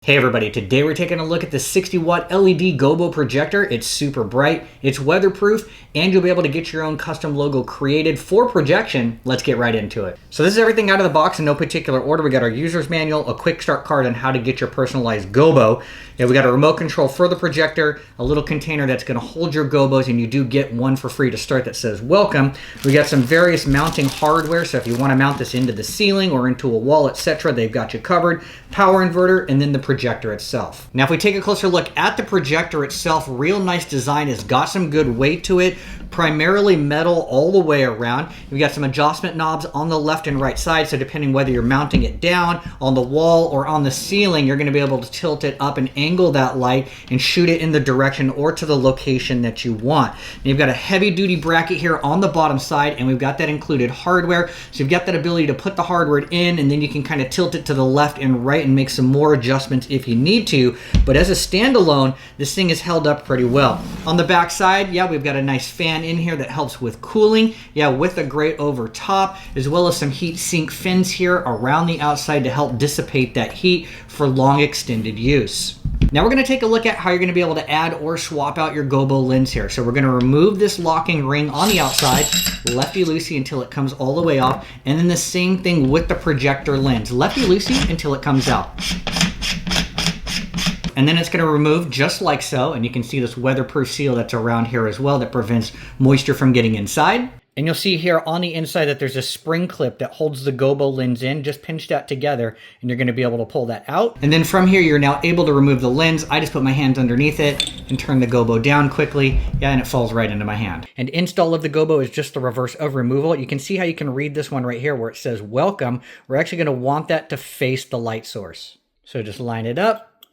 Hey everybody, today we're taking a look at the 60-watt LED Gobo projector. It's super bright, it's weatherproof, and you'll be able to get your own custom logo created for projection. Let's get right into it. So this is everything out of the box in no particular order. We got our user's manual, a quick start card on how to get your personalized Gobo. Yeah, we got a remote control for the projector, a little container that's going to hold your Gobos, and you do get one for free to start that says welcome. We got some various mounting hardware, so if you want to mount this into the ceiling or into a wall, etc., they've got you covered. Power inverter, and then the projector itself. Now if we take a closer look at the projector itself, real nice design. It's got some good weight to it, primarily metal all the way around. We've got some adjustment knobs on the left and right side, so depending whether you're mounting it down on the wall or on the ceiling, you're going to be able to tilt it up and angle that light and shoot it in the direction or to the location that you want. And you've got a heavy duty bracket here on the bottom side, and we've got that included hardware, so you've got that ability to put the hardware in, and then you can kind of tilt it to the left and right and make some more adjustments if you need to. But as a standalone, this thing is held up pretty well. On the back side, yeah, we've got a nice fan in here that helps with cooling, yeah, with a grate over top, as well as some heat sink fins here around the outside to help dissipate that heat for long extended use. Now we're going to take a look at how you're going to be able to add or swap out your Gobo lens here. So we're going to remove this locking ring on the outside, lefty-loosey until it comes all the way off, and then the same thing with the projector lens, lefty-loosey until it comes out. And then it's going to remove just like so, and you can see this weatherproof seal that's around here as well that prevents moisture from getting inside. And you'll see here on the inside that there's a spring clip that holds the Gobo lens in. Just pinch that together and you're going to be able to pull that out. And then from here, you're now able to remove the lens. I just put my hands underneath it and turn the Gobo down quickly. Yeah, and it falls right into my hand. And install of the Gobo is just the reverse of removal. You can see how you can read this one right here where it says welcome. We're actually going to want that to face the light source. So just line it up,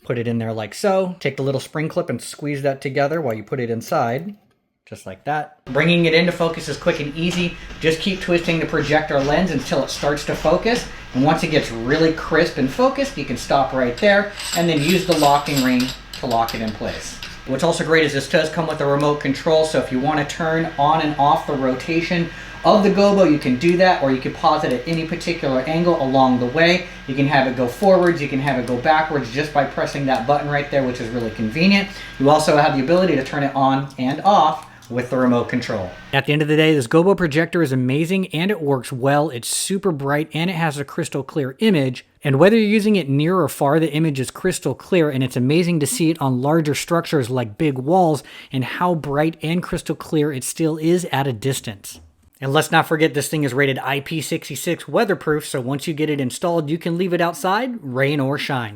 put it in there like so. Take the little spring clip and squeeze that together while you put it inside. Just like that. Bringing it into focus is quick and easy. Just keep twisting the projector lens until it starts to focus. And once it gets really crisp and focused, you can stop right there and then use the locking ring to lock it in place. What's also great is this does come with a remote control, so if you want to turn on and off the rotation of the Gobo, you can do that, or you can pause it at any particular angle along the way. You can have it go forwards, you can have it go backwards just by pressing that button right there, which is really convenient. You also have the ability to turn it on and off with the remote control. At the end of the day, this Gobo projector is amazing and it works well. It's super bright and it has a crystal clear image. And whether you're using it near or far, the image is crystal clear, and it's amazing to see it on larger structures like big walls and how bright and crystal clear it still is at a distance. And let's not forget, this thing is rated IP66 weatherproof, so once you get it installed, you can leave it outside, rain or shine.